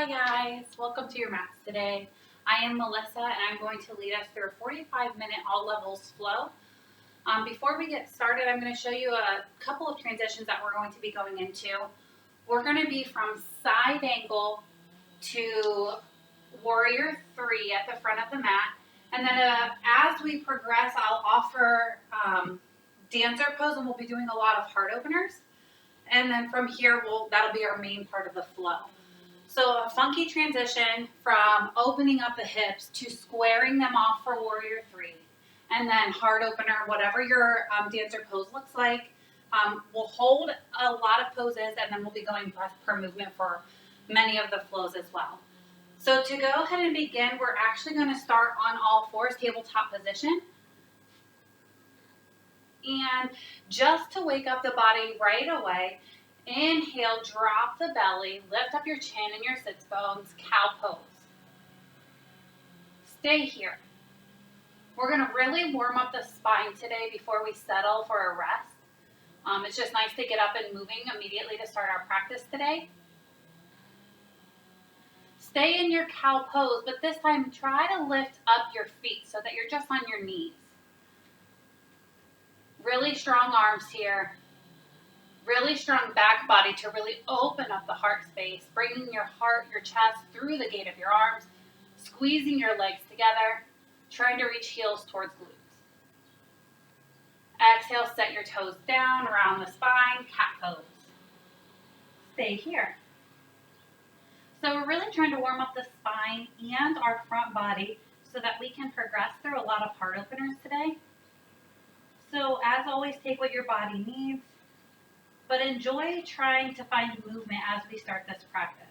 guys, welcome to your mats today. I am Melissa and I'm going to lead us through a 45-minute all levels flow. Before we get started, I'm going to show you a couple of transitions that we're going to be going into. We're going to be from side angle to warrior 3 at the front of the mat. And then as we progress, I'll offer dancer pose, and we'll be doing a lot of heart openers. And then from here, that'll be our main part of the flow. So a funky transition from opening up the hips to squaring them off for warrior 3. And then heart opener, whatever your dancer pose looks like. We'll hold a lot of poses, and then we'll be going breath per movement for many of the flows as well. So to go ahead and begin, we're actually going to start on all fours, tabletop position. And just to wake up the body right away, inhale, drop the belly, lift up your chin and your sits bones, cow pose. Stay here. We're going to really warm up the spine today before we settle for a rest. It's just nice to get up and moving immediately to start our practice today. Stay in your cow pose, but this time try to lift up your feet so that you're just on your knees. Really strong arms here. Really strong back body to really open up the heart space, bringing your heart, your chest through the gate of your arms, squeezing your legs together, trying to reach heels towards glutes. Exhale, set your toes down around the spine, cat pose. Stay here. So we're really trying to warm up the spine and our front body so that we can progress through a lot of heart openers today. So as always, take what your body needs, but enjoy trying to find movement as we start this practice.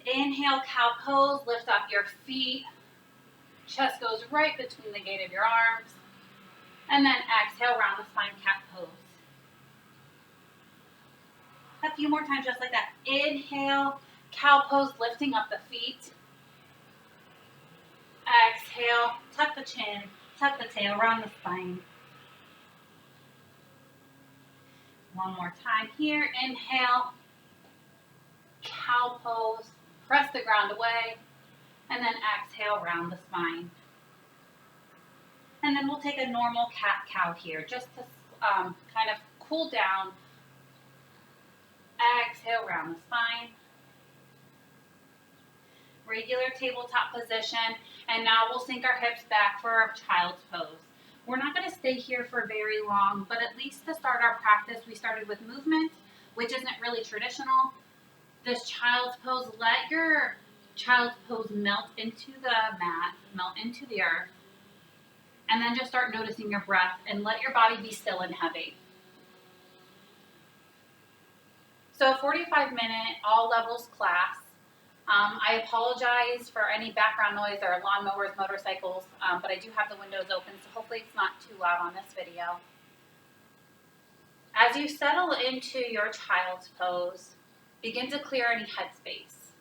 Inhale, cow pose, lift up your feet. Chest goes right between the gate of your arms. And then exhale, round the spine, cat pose. A few more times just like that. Inhale, cow pose, lifting up the feet. Exhale, tuck the chin, tuck the tail, round the spine. One more time here. Inhale, cow pose, press the ground away, and then exhale, round the spine. And then we'll take a normal cat-cow here, just to kind of cool down. Exhale, round the spine. Regular tabletop position, and now we'll sink our hips back for our child's pose. We're not going to stay here for very long, but at least to start our practice, we started with movement, which isn't really traditional. This child's pose, let your child's pose melt into the mat, melt into the earth, and then just start noticing your breath and let your body be still and heavy. So a 45-minute all levels class. I apologize for any background noise. There are lawnmowers, motorcycles, but I do have the windows open, so hopefully it's not too loud on this video. As you settle into your child's pose, begin to clear any headspace.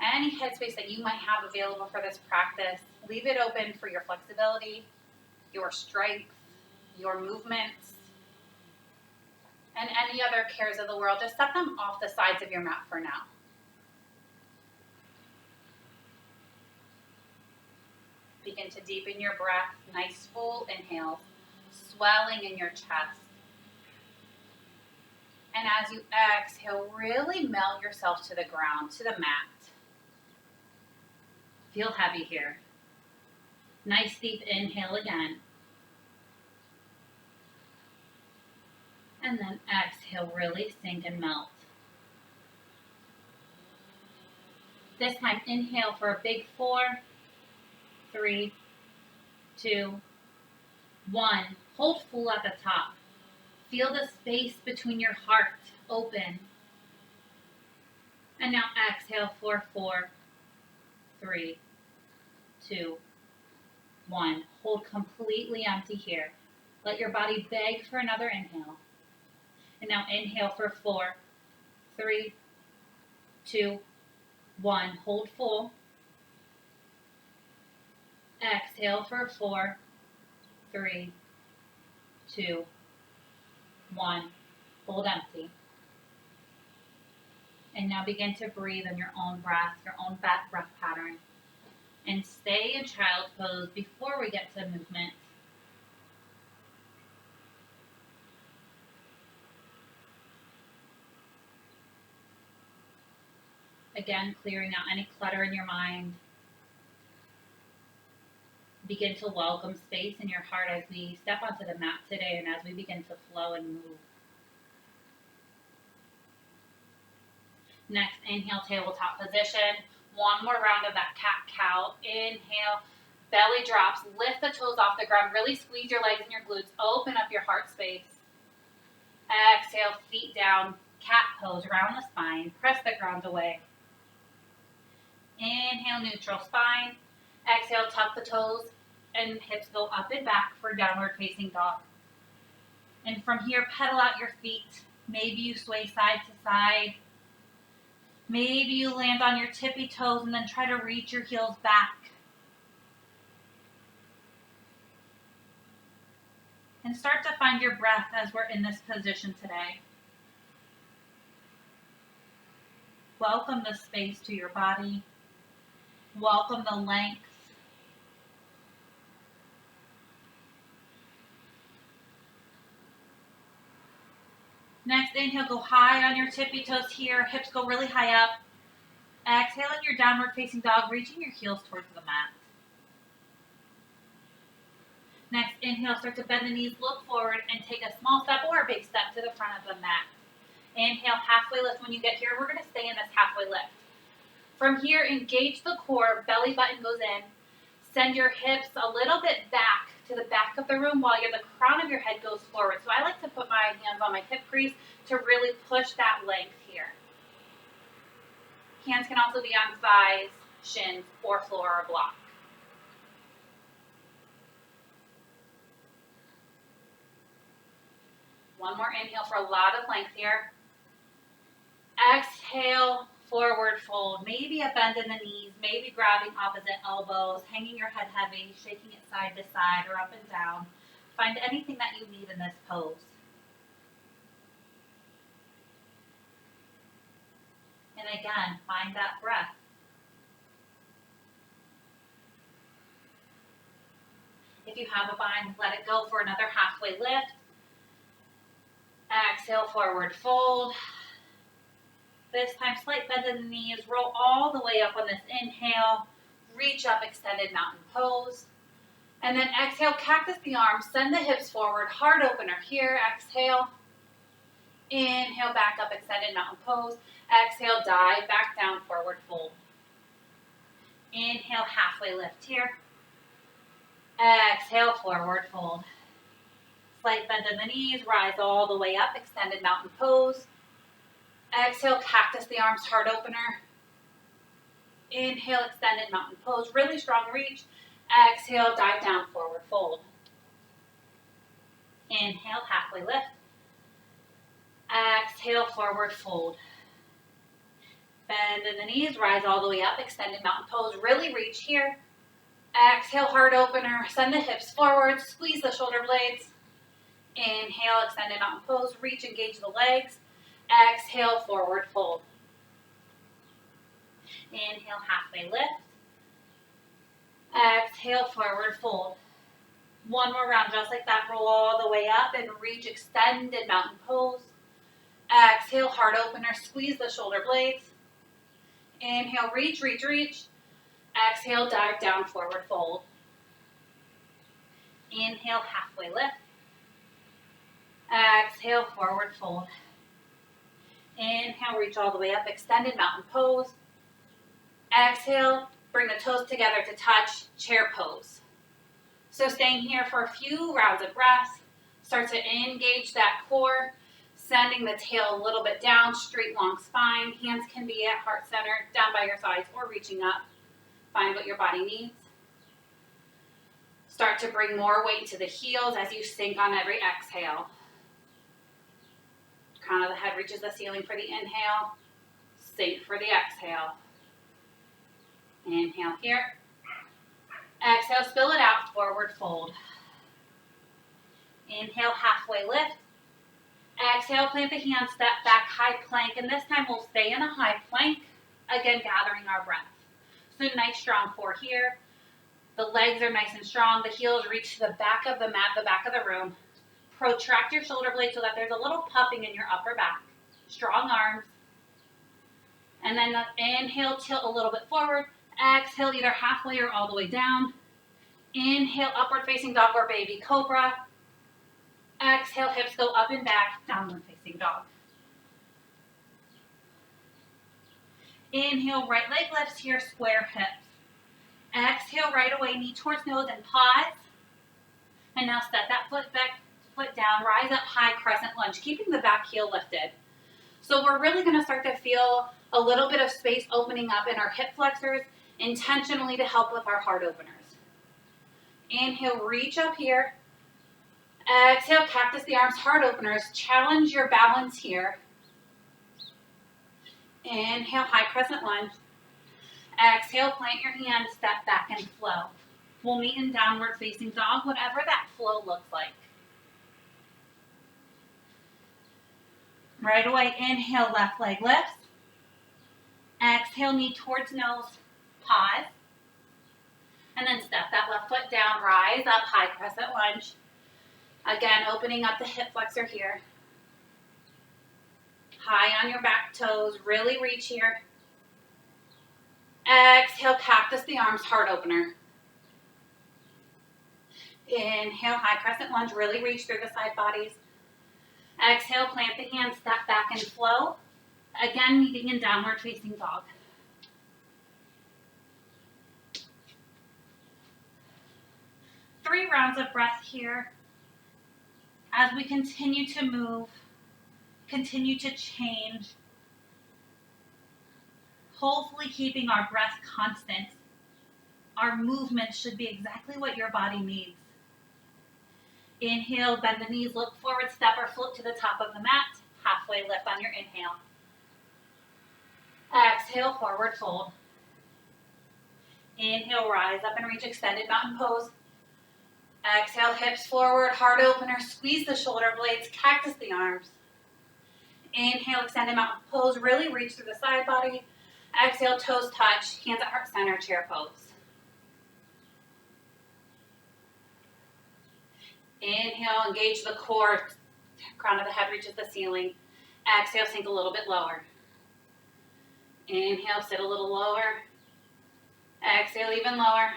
Any headspace that you might have available for this practice, leave it open for your flexibility, your strength, your movements, and any other cares of the world. Just set them off the sides of your mat for now. Begin to deepen your breath, nice full inhales, swelling in your chest. And as you exhale, really melt yourself to the ground, to the mat. Feel heavy here. Nice deep inhale again. And then exhale, really sink and melt. This time, inhale for a big 4, 3, 2, 1. Hold full at the top. Feel the space between your heart open. And now exhale for 4, 3, 2, 1. Hold completely empty here. Let your body beg for another inhale. And now inhale for 4, 3, 2, 1. Hold full. Exhale for 4, 3, 2, 1. Hold empty. And now begin to breathe in your own breath, your own breath pattern. And stay in child's pose before we get to movement. Again, clearing out any clutter in your mind. Begin to welcome space in your heart as we step onto the mat today and as we begin to flow and move. Next, inhale, tabletop position. One more round of that cat-cow. Inhale, belly drops. Lift the toes off the ground. Really squeeze your legs and your glutes. Open up your heart space. Exhale, feet down. Cat pose, round the spine. Press the ground away. Inhale, neutral spine. Exhale, tuck the toes and hips go up and back for downward facing dog. And from here, pedal out your feet. Maybe you sway side to side. Maybe you land on your tippy toes and then try to reach your heels back. And start to find your breath as we're in this position today. Welcome the space to your body. Welcome the length. Next, inhale, go high on your tippy toes here. Hips go really high up. Exhale in your downward facing dog, reaching your heels towards the mat. Next, inhale, start to bend the knees, look forward, and take a small step or a big step to the front of the mat. Inhale, halfway lift. When you get here, we're going to stay in this halfway lift. From here, engage the core, belly button goes in. Send your hips a little bit back to the back of the room while the crown of your head goes forward. So I like to put my hands on my hip crease to really push that length here. Hands can also be on thighs, shins, or floor or block. One more inhale for a lot of length here. Exhale, forward fold. Maybe a bend in the knees, maybe grabbing opposite elbows, hanging your head heavy, shaking it side to side or up and down. Find anything that you need in this pose. And again, find that breath. If you have a bind, let it go for another halfway lift. Exhale, forward fold. This time, slight bend in the knees. Roll all the way up on this inhale. Reach up, extended mountain pose. And then exhale, cactus the arms. Send the hips forward. Heart opener here. Exhale. Inhale, back up, extended mountain pose. Exhale, dive back down, forward fold. Inhale, halfway lift here. Exhale, forward fold. Slight bend in the knees. Rise all the way up, extended mountain pose. Exhale, cactus the arms, heart opener. Inhale, extended mountain pose, really strong reach. Exhale, dive down, forward fold. Inhale, halfway lift. Exhale, forward fold. Bend in the knees, rise all the way up, extended mountain pose, really reach here. Exhale, heart opener, send the hips forward, squeeze the shoulder blades. Inhale, extended mountain pose, reach, engage the legs. Exhale, forward fold. Inhale, halfway lift. Exhale, forward fold. One more round, just like that. Roll all the way up and reach, extended mountain pose. Exhale, heart opener, squeeze the shoulder blades. Inhale, reach, reach, reach. Exhale, dive down, forward fold. Inhale, halfway lift. Exhale, forward fold. Inhale, reach all the way up, extended mountain pose. Exhale, bring the toes together to touch, chair pose. So staying here for a few rounds of breath. Start to engage that core, sending the tail a little bit down, straight long spine. Hands can be at heart center, down by your sides, or reaching up. Find what your body needs. Start to bring more weight to the heels as you sink on every exhale. Crown of the head reaches the ceiling for the inhale. Sink for the exhale. Inhale here. Exhale, spill it out, forward fold. Inhale, halfway lift. Exhale, plant the hands, step back, high plank, and this time we'll stay in a high plank, again gathering our breath. So nice strong core here. The legs are nice and strong. The heels reach to the back of the mat, the back of the room. Protract your shoulder blades so that there's a little puffing in your upper back. Strong arms. And then inhale, tilt a little bit forward. Exhale, either halfway or all the way down. Inhale, upward facing dog or baby cobra. Exhale, hips go up and back, downward facing dog. Inhale, right leg lifts here, square hips. Exhale, right away, knee towards nose and pause. And now step that foot back, foot down, rise up high, crescent lunge, keeping the back heel lifted. So we're really going to start to feel a little bit of space opening up in our hip flexors, intentionally to help with our heart openers. Inhale, reach up here. Exhale, cactus the arms, heart openers. Challenge your balance here. Inhale, high crescent lunge. Exhale, plant your hands, step back and flow. We'll meet in downward facing dog, whatever that flow looks like. Right away, inhale, left leg lifts. Exhale, knee towards nose, pause. And then step that left foot down, rise up, high crescent lunge. Again, opening up the hip flexor here. High on your back toes, really reach here. Exhale, cactus the arms, heart opener. Inhale, high crescent lunge, really reach through the side bodies. Exhale, plant the hands, step back and flow. Again, meeting in downward facing dog. Three rounds of breath here. As we continue to move, continue to change, hopefully keeping our breath constant. Our movement should be exactly what your body needs. Inhale, bend the knees, look forward, step or float to the top of the mat. Halfway lift on your inhale. Exhale, forward fold. Inhale, rise up and reach extended mountain pose. Exhale, hips forward, heart opener, squeeze the shoulder blades, cactus the arms. Inhale, extended mountain pose, really reach through the side body. Exhale, toes touch, hands at heart center, chair pose. Inhale, engage the core, crown of the head reaches the ceiling. Exhale, sink a little bit lower. Inhale, sit a little lower. Exhale, even lower.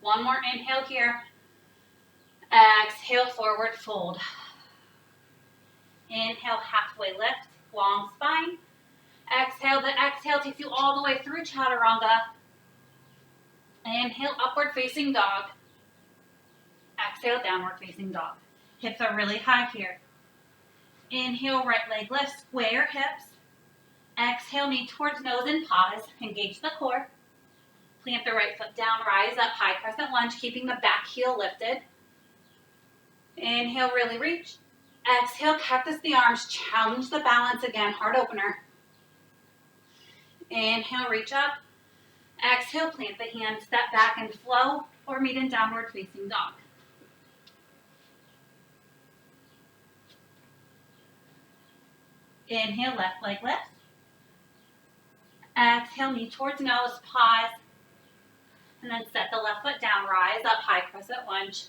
One more inhale here. Exhale, forward fold. Inhale, halfway lift, long spine. Exhale, the exhale takes you all the way through chaturanga. Inhale, upward facing dog. Exhale, downward facing dog. Hips are really high here. Inhale, right leg lift, square hips. Exhale, knee towards nose and pause. Engage the core. Plant the right foot down, rise up, high crescent lunge, keeping the back heel lifted. Inhale, really reach. Exhale, cactus the arms, challenge the balance again, heart opener. Inhale, reach up. Exhale, plant the hands, step back and flow, or meet in downward facing dog. Inhale, left leg lift. Exhale, knee towards nose, pause. And then set the left foot down, rise up, high crescent lunge.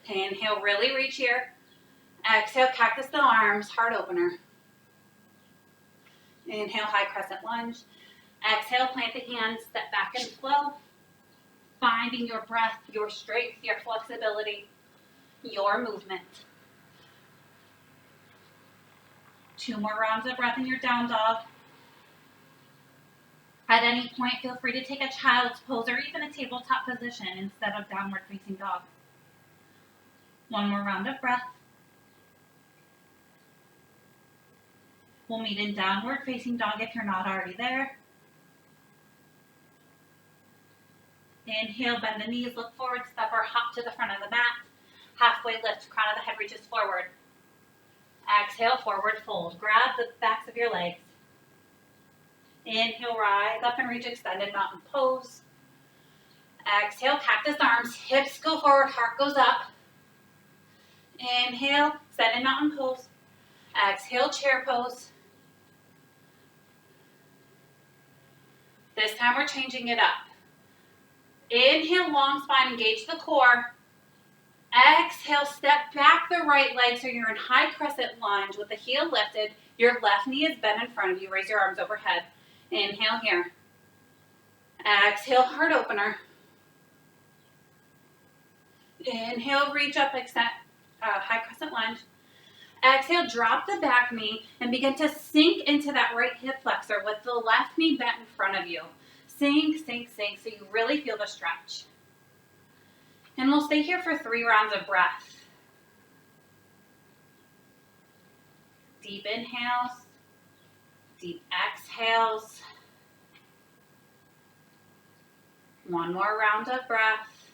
Inhale, really reach here. Exhale, cactus the arms, heart opener. Inhale, high crescent lunge. Exhale, plant the hands, step back and flow. Finding your breath, your strength, your flexibility, your movement. 2 more rounds of breath in your down dog. At any point, feel free to take a child's pose or even a tabletop position instead of downward facing dog. 1 more round of breath. We'll meet in downward facing dog if you're not already there. Inhale, bend the knees, look forward, step or hop to the front of the mat. Halfway lift, crown of the head reaches forward. Exhale, forward fold. Grab the backs of your legs. Inhale, rise up and reach extended mountain pose. Exhale, cactus arms, hips go forward, heart goes up. Inhale, extended mountain pose. Exhale, chair pose. This time we're changing it up. Inhale, long spine, engage the core. Exhale, step back the right leg so you're in high crescent lunge with the heel lifted. Your left knee is bent in front of you. Raise your arms overhead. Inhale here. Exhale, heart opener. Inhale, reach up, extend, high crescent lunge. Exhale, drop the back knee and begin to sink into that right hip flexor with the left knee bent in front of you. Sink, sink, sink, so you really feel the stretch. And we'll stay here for 3 rounds of breath. Deep inhales, deep exhales. One more round of breath.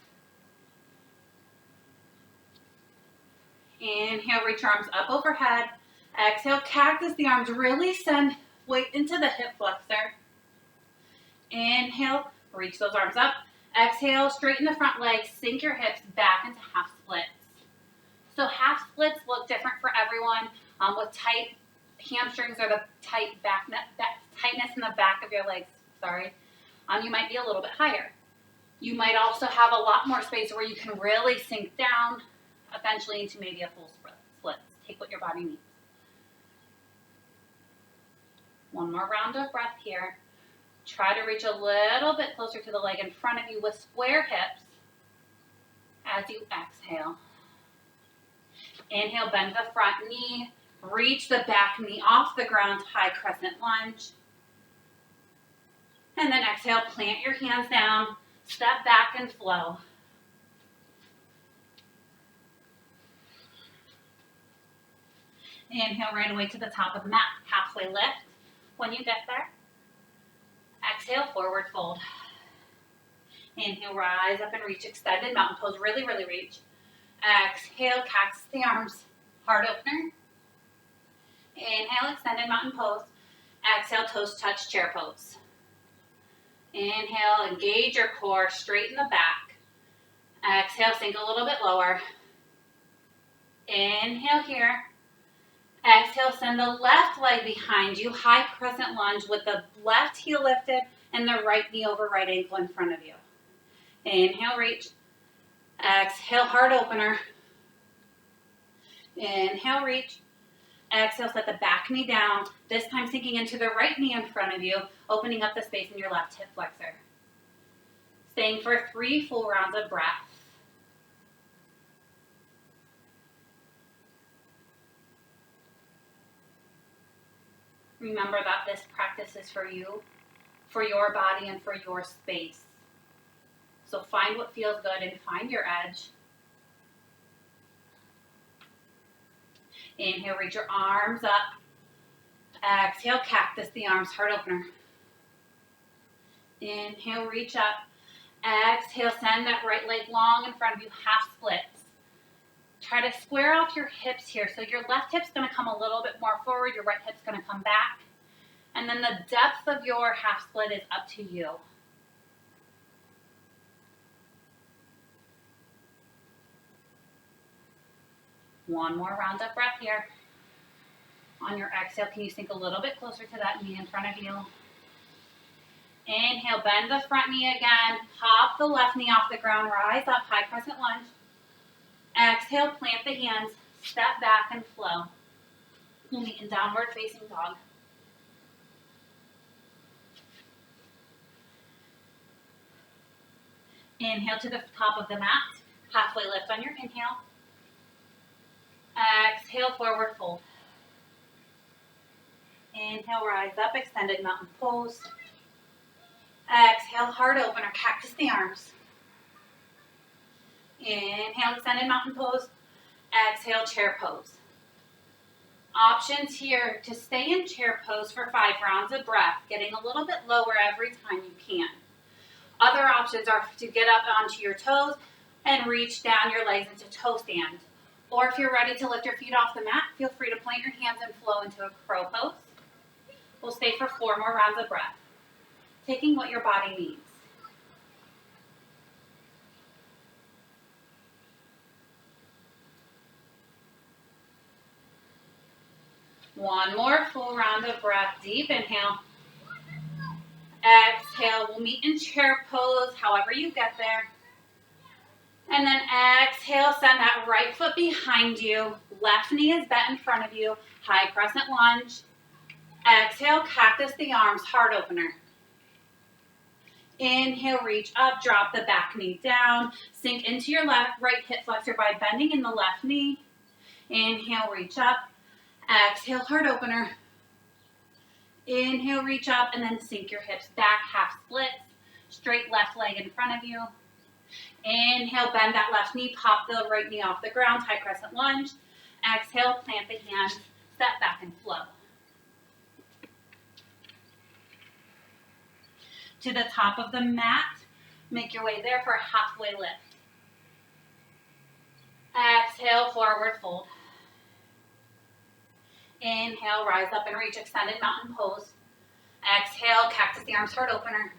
Inhale, reach your arms up overhead. Exhale, cactus the arms. Really send weight into the hip flexor. Inhale, reach those arms up. Exhale, straighten the front legs. Sink your hips back into half splits. So half splits look different for everyone. With tight hamstrings or the tight tightness in the back of your legs, you might be a little bit higher. You might also have a lot more space where you can really sink down, eventually into maybe a full split. Take what your body needs. One more round of breath here. Try to reach a little bit closer to the leg in front of you with square hips as you exhale. Inhale, bend the front knee. Reach the back knee off the ground, high crescent lunge. And then exhale, plant your hands down, step back and flow. Inhale right away to the top of the mat, halfway lift. When you get there, exhale, forward fold. Inhale, rise up and reach, extended mountain pose, really, really reach. Exhale, cactus the arms, heart opener. Inhale, extended mountain pose. Exhale, toes touch, chair pose. Inhale, engage your core, straighten the back. Exhale, sink a little bit lower. Inhale here. Exhale, send the left leg behind you, high crescent lunge with the left heel lifted and the right knee over right ankle in front of you. Inhale, reach. Exhale, heart opener. Inhale, reach. Exhale, set the back knee down, this time sinking into the right knee in front of you, opening up the space in your left hip flexor. Staying for 3 full rounds of breath. Remember that this practice is for you, for your body, and for your space. So find what feels good and find your edge. Inhale, reach your arms up. Exhale, cactus the arms, heart opener. Inhale, reach up. Exhale, send that right leg long in front of you, half splits. Try to square off your hips here. So your left hip's going to come a little bit more forward, your right hip's going to come back. And then the depth of your half split is up to you. One more round of breath here. On your exhale, can you sink a little bit closer to that knee in front of you? Inhale, bend the front knee again. Pop the left knee off the ground. Rise up, high crescent lunge. Exhale, plant the hands. Step back and flow. We'll meet in downward facing dog. Inhale to the top of the mat. Halfway lift on your inhale. Exhale, forward fold. Inhale, rise up, extended mountain pose. Exhale, heart opener, cactus the arms. Inhale, extended mountain pose. Exhale, chair pose. Options here to stay in chair pose for 5 rounds of breath, getting a little bit lower every time you can. Other options are to get up onto your toes and reach down your legs into toe stand. Or if you're ready to lift your feet off the mat, feel free to plant your hands and flow into a crow pose. We'll stay for 4 more rounds of breath, taking what your body needs. One more full round of breath. Deep inhale. Exhale. We'll meet in chair pose, however you get there. And then exhale, send that right foot behind you. Left knee is bent in front of you. High crescent lunge. Exhale, cactus the arms, heart opener. Inhale, reach up, drop the back knee down. Sink into your right hip flexor by bending in the left knee. Inhale, reach up. Exhale, heart opener. Inhale, reach up, and then sink your hips back, half splits. Straight left leg in front of you. Inhale, bend that left knee, pop the right knee off the ground, high crescent lunge. Exhale, plant the hands, step back and flow. To the top of the mat, make your way there for a halfway lift. Exhale, forward fold. Inhale, rise up and reach extended mountain pose. Exhale, cactus the arms, heart opener.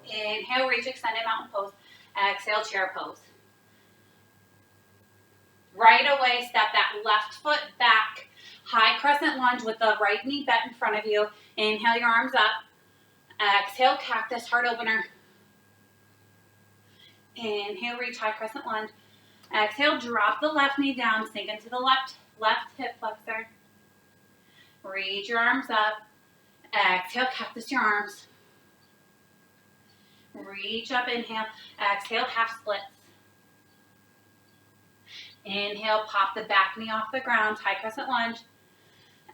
Inhale, reach extended mountain pose. Exhale, chair pose. Right away, step that left foot back. High crescent lunge with the right knee bent in front of you. Inhale your arms up. Exhale, cactus, heart opener. Inhale, reach high crescent lunge. Exhale, drop the left knee down, sink into the left hip flexor. Reach your arms up. Exhale, cactus your arms. Reach up, inhale. Exhale, half splits. Inhale, pop the back knee off the ground, high crescent lunge.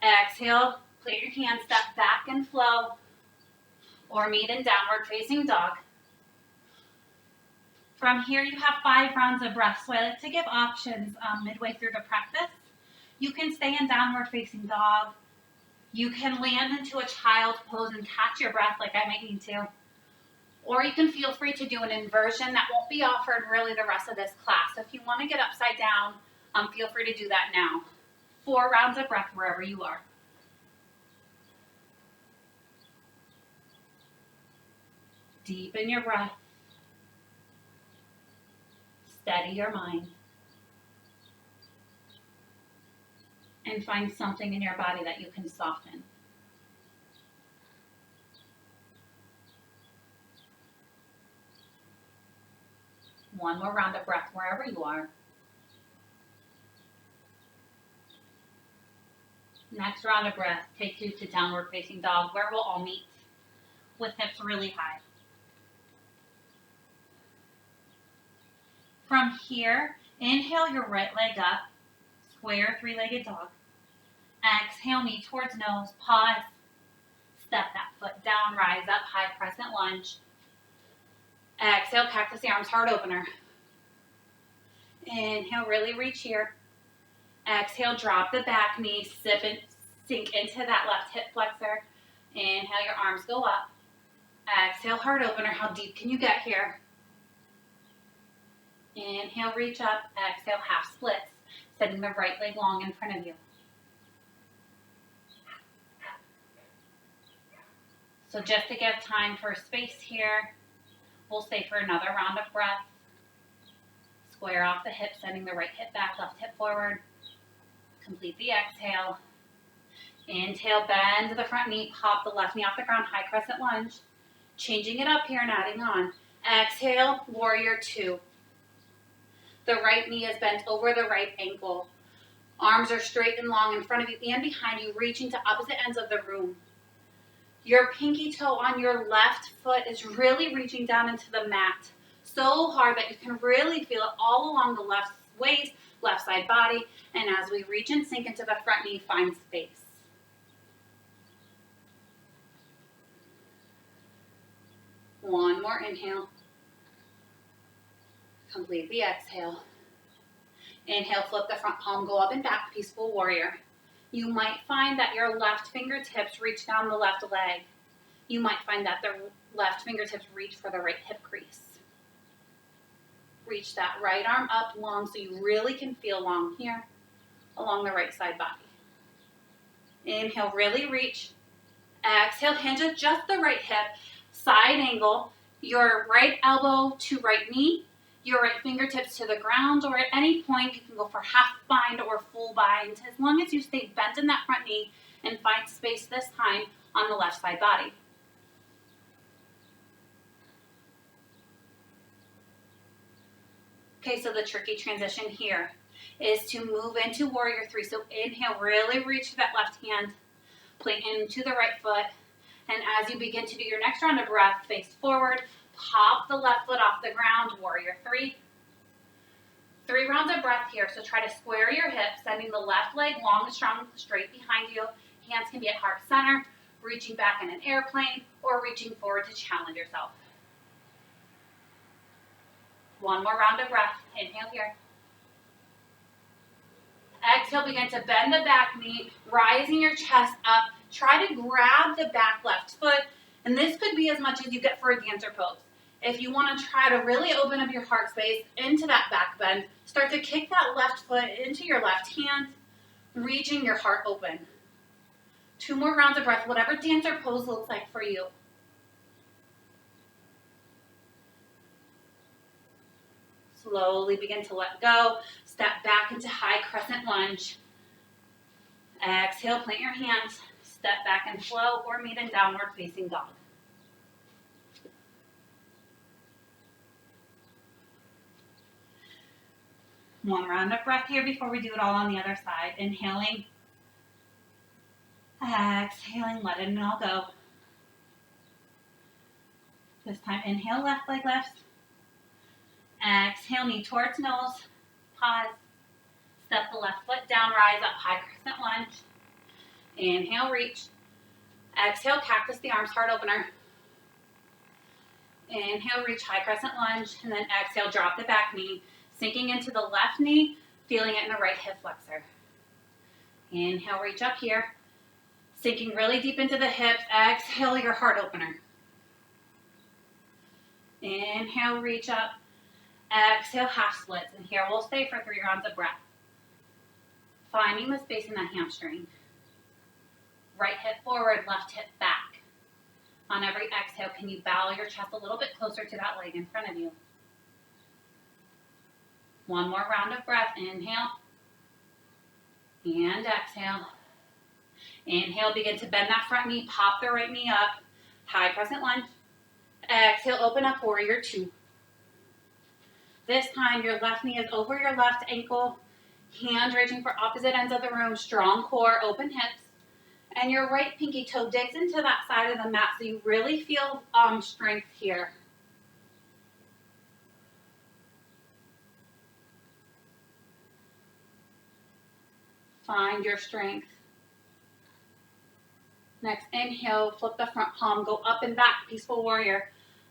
Exhale, plant your hands, step back and flow. Or meet in downward facing dog. From here, you have 5 rounds of breath, so I like to give options midway through the practice. You can stay in downward facing dog. You can land into a child pose and catch your breath like I might need to. Or you can feel free to do an inversion that won't be offered really the rest of this class. So if you want to get upside down, feel free to do that now. 4 rounds of breath wherever you are. Deepen your breath. Steady your mind. And find something in your body that you can soften. One more round of breath wherever you are. Next round of breath takes you to downward facing dog, where we'll all meet with hips really high. From here, inhale your right leg up, square 3-legged dog. Exhale, knee towards nose, pause. Step that foot down, rise up, high crescent lunge. Exhale, cactus the arms, heart opener. Inhale, really reach here. Exhale, drop the back knee, sink into that left hip flexor. Inhale, your arms go up. Exhale, heart opener. How deep can you get here? Inhale, reach up. Exhale, half splits, setting the right leg long in front of you. So just to give time for space here, we'll stay for another round of breath. Square off the hip, sending the right hip back, left hip forward. Complete the exhale. Inhale, bend the front knee, pop the left knee off the ground, high crescent lunge. Changing it up here and adding on. Exhale, warrior 2. The right knee is bent over the right ankle. Arms are straight and long in front of you and behind you, reaching to opposite ends of the room. Your pinky toe on your left foot is really reaching down into the mat so hard that you can really feel it all along the left waist, left side body. And as we reach and sink into the front knee, find space. One more inhale. Complete the exhale. Inhale, flip the front palm, go up and back, peaceful warrior. You might find that your left fingertips reach down the left leg. You might find that the left fingertips reach for the right hip crease. Reach that right arm up long so you really can feel long here along the right side body. Inhale, really reach. Exhale, hinge at just the right hip. Side angle, your right elbow to right knee your right fingertips to the ground, or at any point you can go for half bind or full bind, as long as you stay bent in that front knee and find space this time on the left side body. Okay, so the tricky transition here is to move into warrior three. So inhale, really reach that left hand, plant into the right foot. And as you begin to do your next round of breath, face forward, pop the left foot off the ground, warrior three. 3 rounds of breath here, so try to square your hips, sending the left leg long and strong, straight behind you. Hands can be at heart center, reaching back in an airplane, or reaching forward to challenge yourself. 1 more round of breath. Inhale here. Exhale, begin to bend the back knee, rising your chest up. Try to grab the back left foot, and this could be as much as you get for a dancer pose. If you want to try to really open up your heart space into that back bend, start to kick that left foot into your left hand, reaching your heart open. 2 more rounds of breath, whatever dancer pose looks like for you. Slowly begin to let go. Step back into high crescent lunge. Exhale, plant your hands. Step back and flow, or meet in downward facing dog. One round of breath here before we do it all on the other side. Inhaling. Exhaling, let it all go. This time, inhale, left leg lifts. Exhale, knee towards nose. Pause. Step the left foot down, rise up, high crescent lunge. Inhale, reach. Exhale, cactus the arms, heart opener. Inhale, reach, high crescent lunge. And then exhale, drop the back knee, sinking into the left knee, feeling it in the right hip flexor. Inhale, reach up here. Sinking really deep into the hips. Exhale, your heart opener. Inhale, reach up. Exhale, half splits. And here we'll stay for 3 rounds of breath. Finding the space in that hamstring. Right hip forward, left hip back. On every exhale, can you bow your chest a little bit closer to that leg in front of you? 1 more round of breath. Inhale. And exhale. Inhale, begin to bend that front knee, pop the right knee up. High crescent lunge. Exhale, open up, warrior two. This time, your left knee is over your left ankle. Hands reaching for opposite ends of the room. Strong core, open hips. And your right pinky toe digs into that side of the mat so you really feel strength here. Find your strength. Next, inhale, flip the front palm, go up and back, peaceful warrior.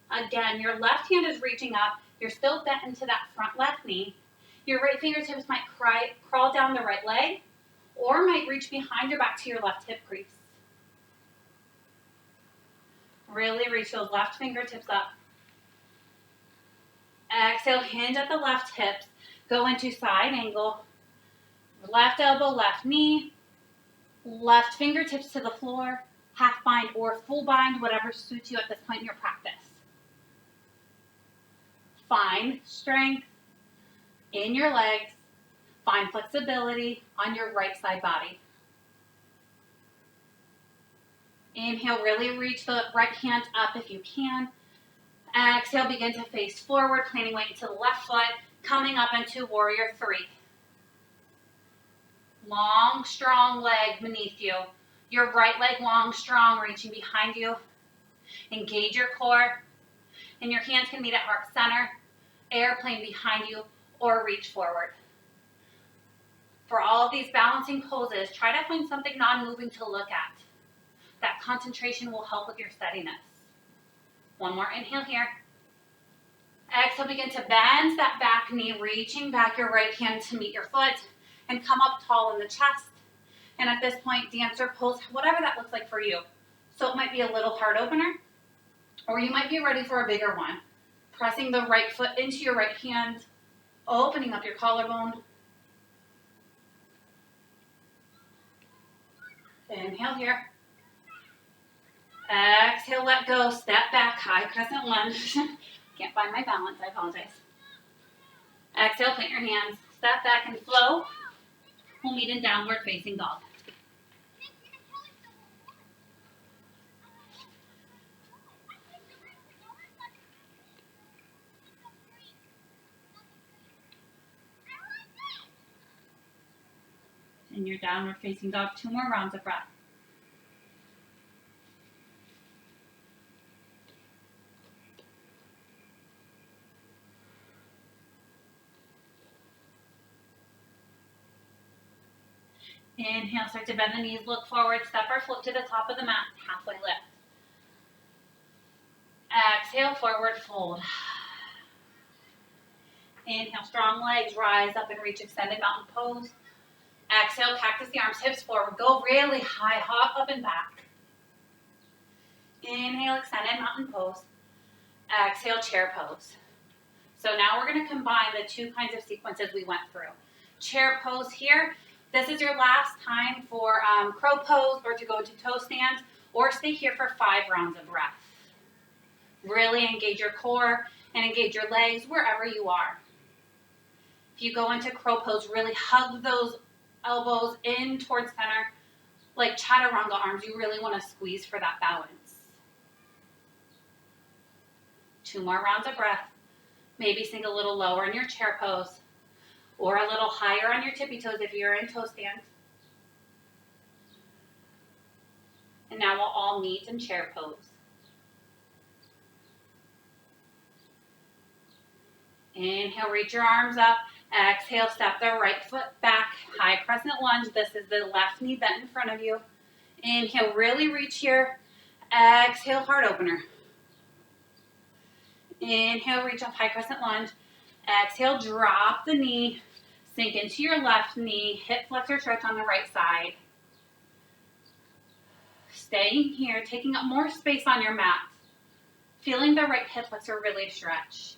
Again, your left hand is reaching up. You're still bent into that front left knee. Your right fingertips might crawl down the right leg or might reach behind your back to your left hip crease. Really reach those left fingertips up. Exhale, hinge at the left hips. Go into side angle. Left elbow, left knee. Left fingertips to the floor. Half bind or full bind, whatever suits you at this point in your practice. Find strength in your legs. Find flexibility on your right side body. Inhale, really reach the right hand up if you can. Exhale, begin to face forward, planting weight into the left foot, coming up into warrior three. Long, strong leg beneath you. Your right leg long, strong, reaching behind you. Engage your core. And your hands can meet at heart center, airplane behind you, or reach forward. For all of these balancing poses, try to find something non-moving to look at. That concentration will help with your steadiness. One more inhale here. Exhale, begin to bend that back knee, reaching back your right hand to meet your foot and come up tall in the chest. And at this point, dancer pose, whatever that looks like for you. So it might be a little heart opener, or you might be ready for a bigger one. Pressing the right foot into your right hand, opening up your collarbone. Inhale here. Exhale, let go, step back, high crescent lunge. Can't find my balance, I apologize. Exhale, plant your hands, step back and flow. We'll meet in downward facing dog. In your downward facing dog, 2 more rounds of breath. Inhale, start to bend the knees, look forward, step or float to the top of the mat, halfway lift. Exhale, forward fold. Inhale, strong legs, rise up and reach extended mountain pose. Exhale, cactus the arms, hips forward, go really high, hop up and back. Inhale, extended mountain pose. Exhale, chair pose. So now we're going to combine the 2 kinds of sequences we went through. Chair pose here. This is your last time for crow pose or to go to toe stand or stay here for 5 rounds of breath. Really engage your core and engage your legs wherever you are. If you go into crow pose, really hug those elbows in towards center. Like chaturanga arms, you really want to squeeze for that balance. 2 more rounds of breath. Maybe sink a little lower in your chair pose or a little higher on your tippy toes if you're in toe stand. And now we'll all meet in chair pose. Inhale, reach your arms up. Exhale, step the right foot back, high crescent lunge. This is the left knee bent in front of you. Inhale, really reach here. Exhale, heart opener. Inhale, reach up, high crescent lunge. Exhale, drop the knee. Sink into your left knee. Hip flexor stretch on the right side. Staying here, taking up more space on your mat. Feeling the right hip flexor really stretch.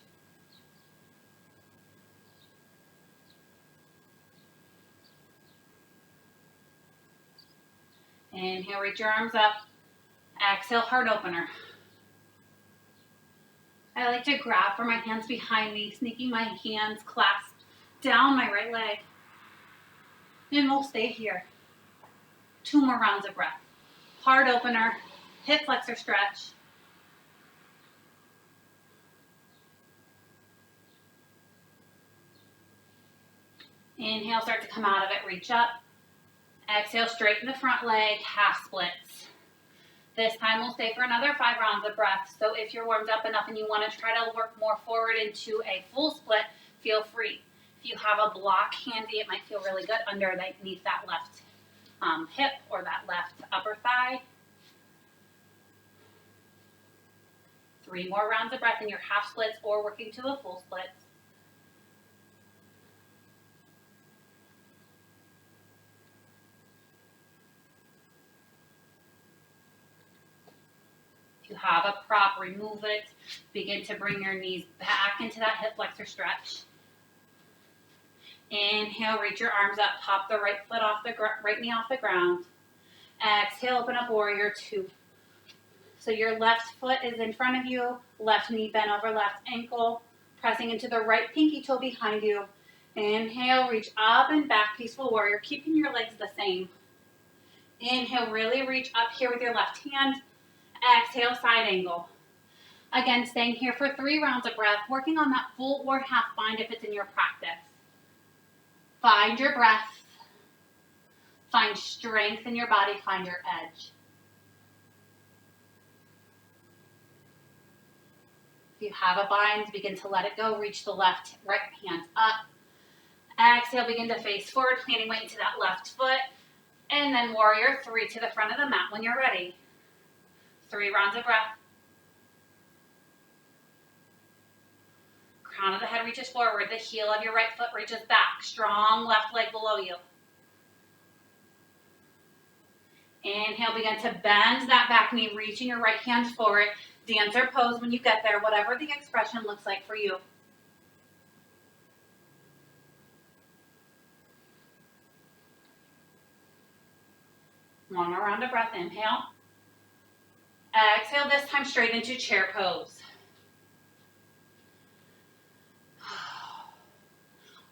Inhale, reach your arms up. Exhale, heart opener. I like to grab for my hands behind me, sneaking my hands clasped down my right leg. And we'll stay here. 2 more rounds of breath. Heart opener, hip flexor stretch. Inhale, start to come out of it, reach up. Exhale, straighten the front leg, half splits. This time we'll stay for another 5 rounds of breath. So if you're warmed up enough and you want to try to work more forward into a full split, feel free. If you have a block handy, it might feel really good underneath that left hip or that left upper thigh. 3 more rounds of breath in your half splits or working to a full split. You have a prop, remove it. Begin to bring your knees back into that hip flexor stretch. Inhale, reach your arms up, pop the right foot off the right knee off the ground. Exhale, open up warrior 2. So your left foot is in front of you, left knee bent over left ankle, pressing into the right pinky toe behind you. Inhale, reach up and back, peaceful warrior, keeping your legs the same. Inhale, really reach up here with your left hand. Exhale, side angle. Again, staying here for 3 rounds of breath, working on that full or half bind if it's in your practice. Find your breath. Find strength in your body. Find your edge. If you have a bind, begin to let it go. Reach the right hand up. Exhale, begin to face forward, planting weight into that left foot. And then warrior 3 to the front of the mat when you're ready. 3 rounds of breath. Crown of the head reaches forward. The heel of your right foot reaches back. Strong left leg below you. Inhale, begin to bend that back knee, reaching your right hand forward. Dancer pose when you get there, whatever the expression looks like for you. One more round of breath. Inhale. Exhale, this time straight into chair pose.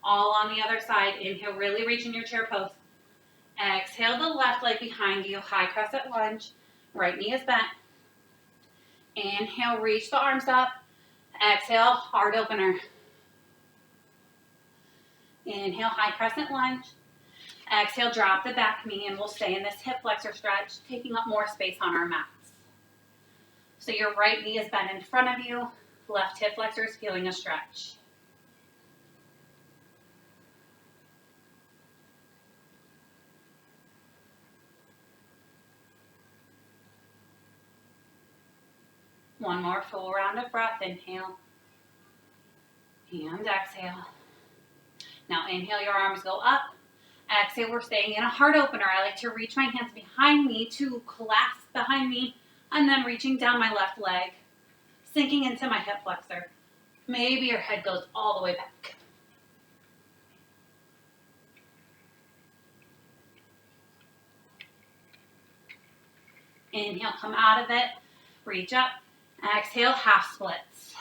All on the other side. Inhale, really reach in your chair pose. Exhale the left leg behind you, high crescent lunge. Right knee is bent. Inhale, reach the arms up. Exhale, heart opener. Inhale, high crescent lunge. Exhale, drop the back knee, and we'll stay in this hip flexor stretch, taking up more space on our mats. So your right knee is bent in front of you, left hip flexor is feeling a stretch. One more full round of breath. Inhale and exhale. Now inhale, your arms go up. Exhale, we're staying in a heart opener. I like to reach my hands behind me to clasp behind me, and then reaching down my left leg, sinking into my hip flexor. Maybe your head goes all the way back. Inhale, come out of it, reach up. Exhale, half splits.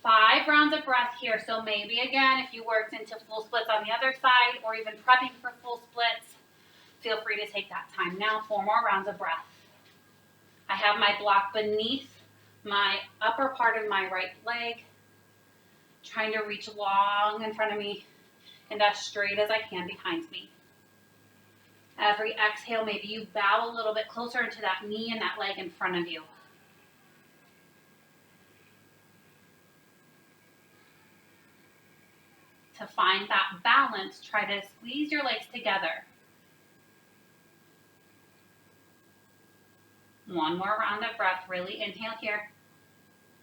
5 rounds of breath here. So maybe again, if you worked into full splits on the other side or even prepping for full splits, feel free to take that time. Now 4 more rounds of breath. I have my block beneath my upper part of my right leg, trying to reach long in front of me and as straight as I can behind me. Every exhale, maybe you bow a little bit closer into that knee and that leg in front of you. To find that balance, try to squeeze your legs together. 1 more round of breath. Really inhale here.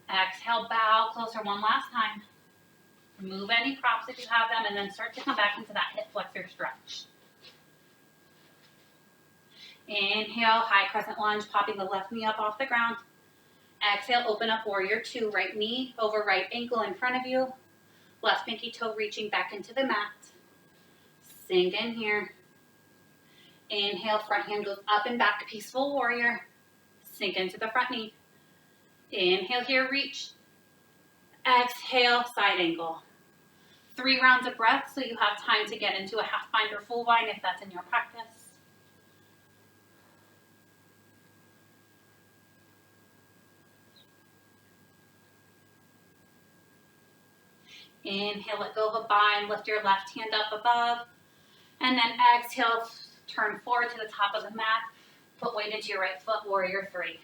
Exhale, bow closer one last time. Remove any props if you have them, and then start to come back into that hip flexor stretch. Inhale, high crescent lunge, popping the left knee up off the ground. Exhale, open up warrior 2, right knee over right ankle in front of you. Left pinky toe reaching back into the mat. Sink in here. Inhale, front hand goes up and back, peaceful warrior. Sink into the front knee. Inhale here, reach. Exhale, side angle. 3 rounds of breath, so you have time to get into a half bind or full bind if that's in your practice. Inhale, let go of a bind, lift your left hand up above, and then exhale, turn forward to the top of the mat, put weight into your right foot, warrior 3.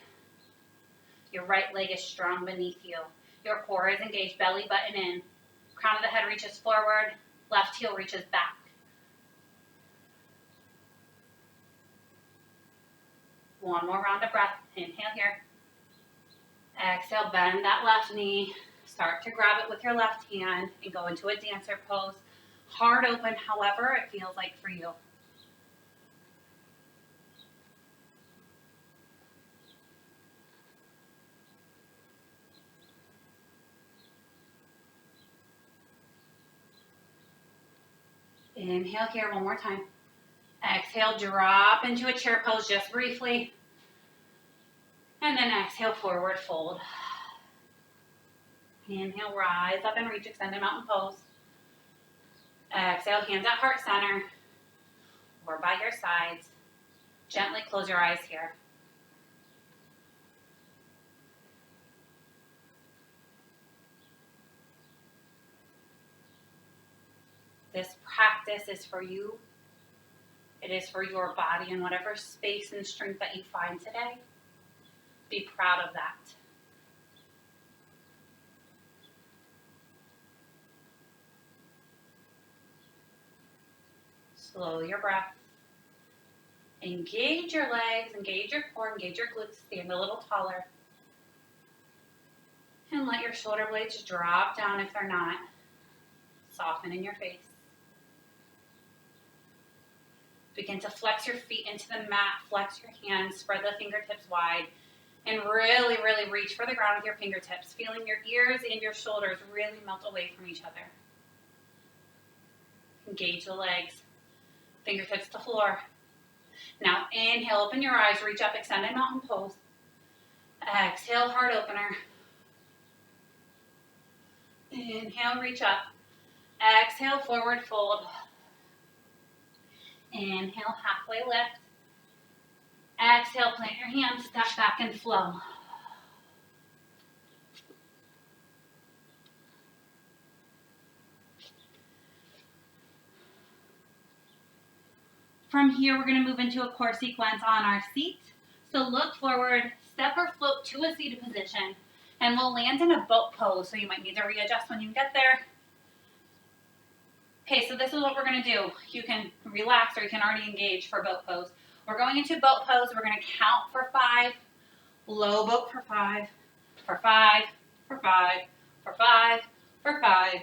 Your right leg is strong beneath you. Your core is engaged, belly button in. Crown of the head reaches forward, left heel reaches back. One more round of breath. Inhale here. Exhale, bend that left knee. Start to grab it with your left hand and go into a dancer pose. Heart open, however it feels like for you. Inhale here one more time. Exhale, drop into a chair pose just briefly. And then exhale, forward fold. Inhale, rise up and reach extended mountain pose. Exhale, hands at heart center or by your sides. Gently close your eyes here. This practice is for you. It is for your body and whatever space and strength that you find today. Be proud of that. Slow your breath. Engage your legs, engage your core, engage your glutes, stand a little taller. And let your shoulder blades drop down if they're not. Soften in your face. Begin to flex your feet into the mat, flex your hands, spread the fingertips wide, and really, really reach for the ground with your fingertips, feeling your ears and your shoulders really melt away from each other. Engage the legs, fingertips to floor. Now inhale, open your eyes, reach up, extended mountain pose. Exhale, heart opener. Inhale, reach up. Exhale, forward fold. Inhale, halfway lift. Exhale, plant your hands, step back and flow. From here, we're going to move into a core sequence on our seat. So look forward, step or float to a seated position, and we'll land in a boat pose. So you might need to readjust when you get there. Okay, so this is what we're going to do. You can relax or you can already engage for boat pose. We're going into boat pose. We're going to count for 5, low boat for 5, for 5, for 5, for 5, for 5,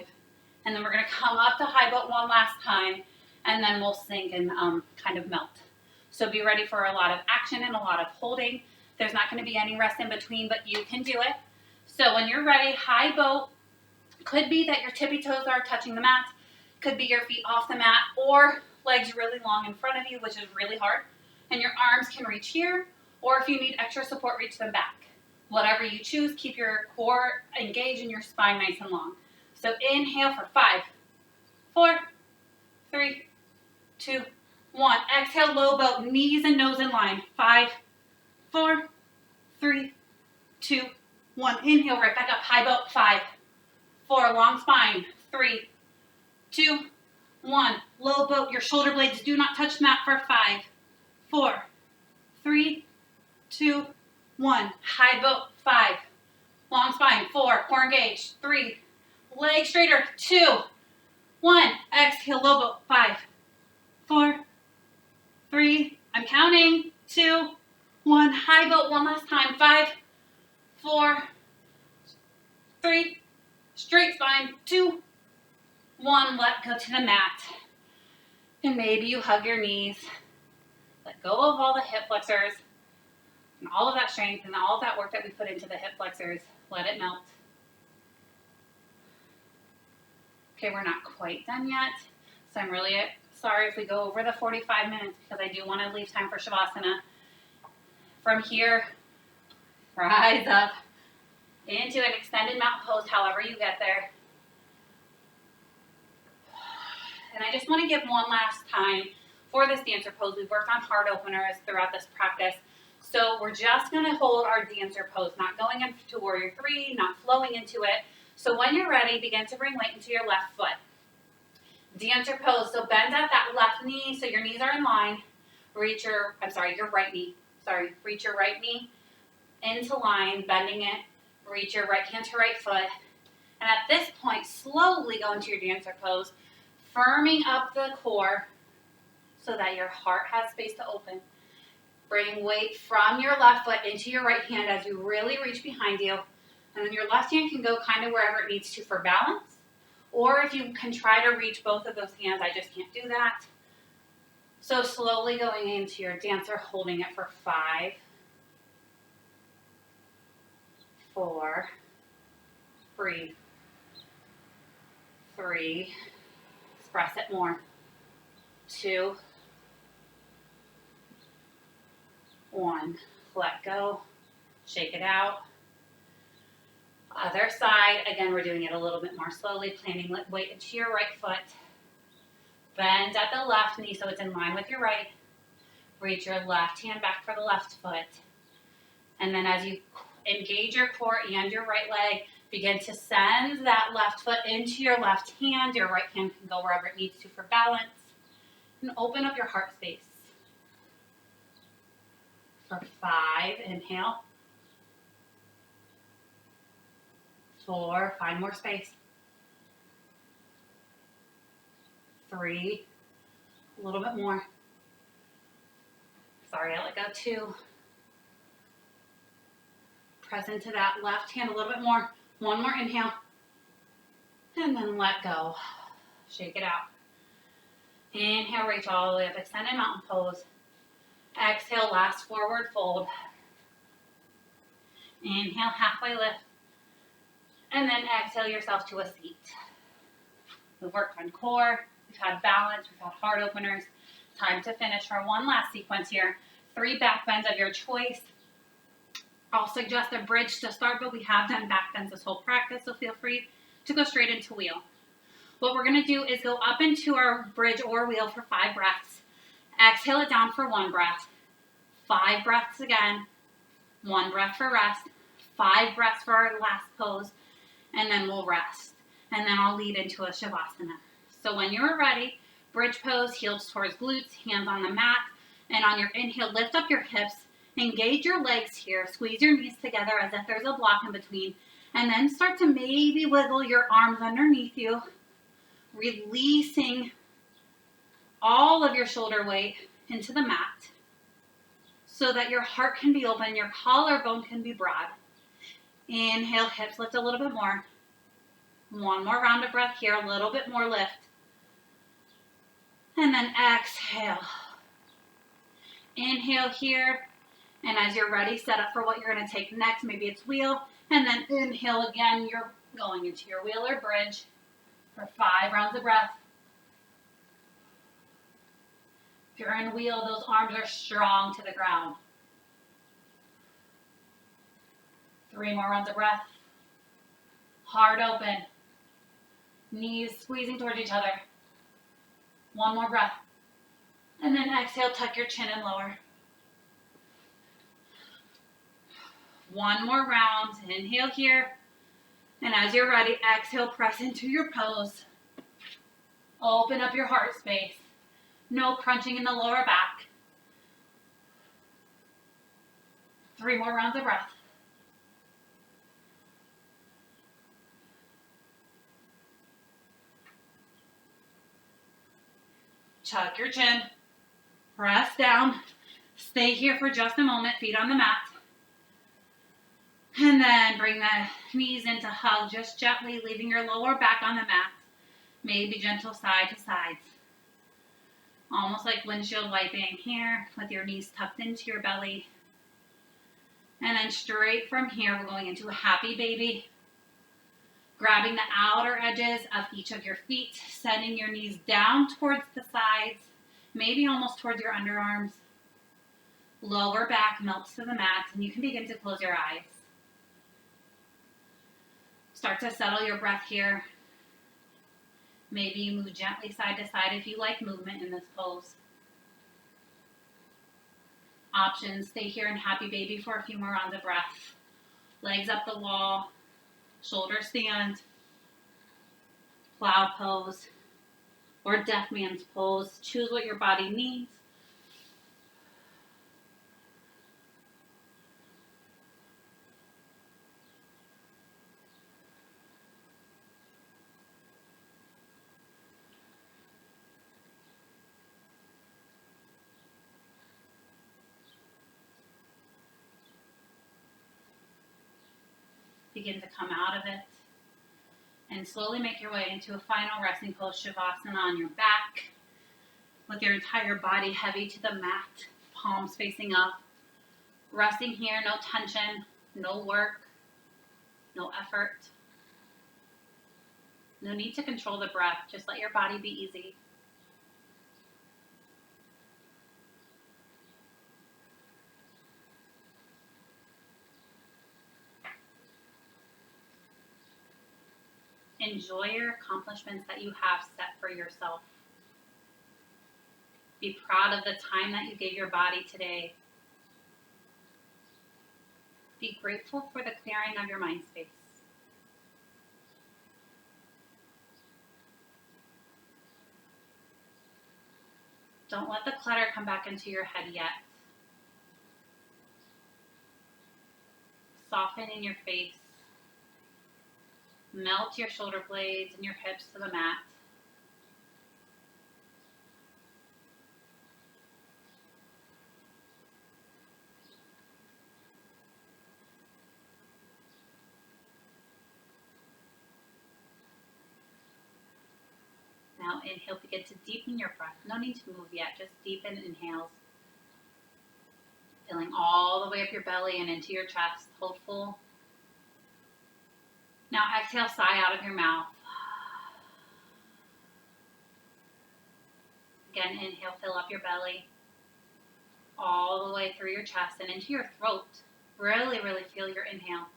and then we're going to come up to high boat one last time, and then we'll sink and kind of melt. So be ready for a lot of action and a lot of holding. There's not going to be any rest in between, but you can do it. So when you're ready, high boat could be that your tippy toes are touching the mat, could be your feet off the mat, or legs really long in front of you, which is really hard. And your arms can reach here, or if you need extra support, reach them back. Whatever you choose, keep your core engaged and your spine nice and long. So inhale for 5, 4, 3, 2, 1. Exhale, low boat, knees and nose in line. 5, 4, 3, 2, 1. Inhale, right back up, high boat. 5, 4, long spine. 3, 2, 1. Low boat, your shoulder blades do not touch the mat for 5, 4, 3, 2, 1. High boat. 5, long spine. 4, core engaged. 3, legs straighter. 2, 1. Exhale, low boat. 5, 4, 3, I'm counting. 2, 1. High boat one last time. 5, 4, 3, straight spine. 2, 1. Let go to the mat. And maybe you hug your knees. Let go of all the hip flexors and all of that strength and all of that work that we put into the hip flexors. Let it melt. Okay, we're not quite done yet. So I'm really sorry if we go over the 45 minutes because I do want to leave time for Shavasana. From here, rise up into an extended mountain pose, however you get there. And I just want to give one last time for this dancer pose. We've worked on heart openers throughout this practice. So we're just going to hold our dancer pose, not going into warrior 3, not flowing into it. So when you're ready, begin to bring weight into your left foot. Dancer pose, so bend at that left knee so your knees are in line. Reach your right knee. Reach your right knee into line, bending it. Reach your right hand to right foot. And at this point, slowly go into your dancer pose, firming up the core so that your heart has space to open. Bring weight from your left foot into your right hand as you really reach behind you. And then your left hand can go kind of wherever it needs to for balance. Or if you can try to reach both of those hands, I just can't do that. So slowly going into your dancer, holding it for 5, 4, breathe, 3, express it more, 2, 1, let go, shake it out. Other side, again, we're doing it a little bit more slowly, planting weight into your right foot. Bend at the left knee so it's in line with your right. Reach your left hand back for the left foot. And then as you engage your core and your right leg, begin to send that left foot into your left hand. Your right hand can go wherever it needs to for balance. And open up your heart space. For 5, inhale. 4, find more space. 3, a little bit more. Sorry, I let go. 2. Press into that left hand a little bit more. 1 more inhale. And then let go. Shake it out. Inhale, reach all the way up. Extended mountain pose. Exhale, last forward fold. Inhale, halfway lift. And then exhale yourself to a seat. We've worked on core. We've had balance. We've had heart openers. Time to finish our one last sequence here. 3 back bends of your choice. I'll suggest a bridge to start, but we have done back bends this whole practice, so feel free to go straight into wheel. What we're going to do is go up into our bridge or wheel for 5 breaths. Exhale it down for 1 breath. 5 breaths again. 1 breath for rest. 5 breaths for our last pose. And then we'll rest. And then I'll lead into a Shavasana. So when you're ready, bridge pose, heels towards glutes, hands on the mat. And on your inhale, lift up your hips. Engage your legs here. Squeeze your knees together as if there's a block in between. And then start to maybe wiggle your arms underneath you. Releasing all of your shoulder weight into the mat so that your heart can be open, your collarbone can be broad. Inhale, hips lift a little bit more. 1 more round of breath here, a little bit more lift. And then exhale. Inhale here, and as you're ready, set up for what you're going to take next. Maybe it's wheel, and then inhale again. You're going into your wheel or bridge for 5 rounds of breath. If you're in wheel, those arms are strong to the ground. 3 more rounds of breath. Heart open. Knees squeezing towards each other. 1 more breath. And then exhale, tuck your chin and lower. 1 more round. Inhale here. And as you're ready, exhale, press into your pose. Open up your heart space. No crunching in the lower back. 3 more rounds of breath. Tuck your chin. Press down. Stay here for just a moment. Feet on the mat. And then bring the knees into hug, just gently leaving your lower back on the mat. Maybe gentle side to sides. Almost like windshield wiping here with your knees tucked into your belly. And then straight from here, we're going into a happy baby. Grabbing the outer edges of each of your feet, sending your knees down towards the sides, maybe almost towards your underarms. Lower back melts to the mat, and you can begin to close your eyes. Start to settle your breath here. Maybe you move gently side to side if you like movement in this pose. Options, stay here in happy baby for a few more rounds of breath. Legs up the wall, shoulder stand, plow pose, or deaf man's pose. Choose what your body needs. Begin to come out of it. And slowly make your way into a final resting pose, Shavasana, on your back. With your entire body heavy to the mat, palms facing up. Resting here, no tension, no work, no effort. No need to control the breath, just let your body be easy. Enjoy your accomplishments that you have set for yourself. Be proud of the time that you gave your body today. Be grateful for the clearing of your mind space. Don't let the clutter come back into your head yet. Soften in your face. Melt your shoulder blades and your hips to the mat. Now inhale, begin to deepen your breath. No need to move yet, just deepen inhales. Filling all the way up your belly and into your chest. Hold full. Now exhale, sigh out of your mouth. Again, inhale, fill up your belly. All the way through your chest and into your throat. Really, really feel your inhale.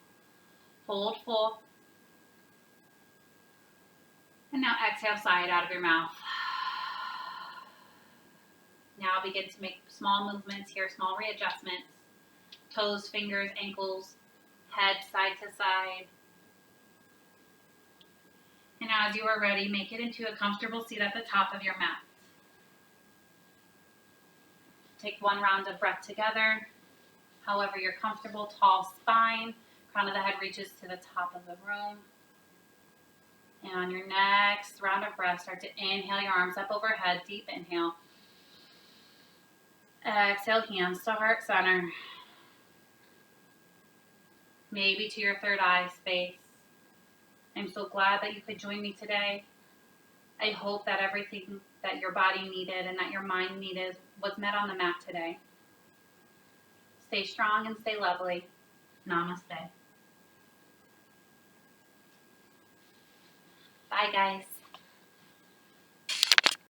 Hold full. And now exhale, sigh it out of your mouth. Now begin to make small movements here, small readjustments. Toes, fingers, ankles, head side to side. And as you are ready, make it into a comfortable seat at the top of your mat. Take one round of breath together. However you're comfortable, tall spine, crown of the head reaches to the top of the room. And on your next round of breath, start to inhale your arms up overhead, deep inhale. Exhale, hands to heart center. Maybe to your third eye space. I'm so glad that you could join me today. I hope that everything that your body needed and that your mind needed was met on the mat today. Stay strong and stay lovely. Namaste. Bye, guys.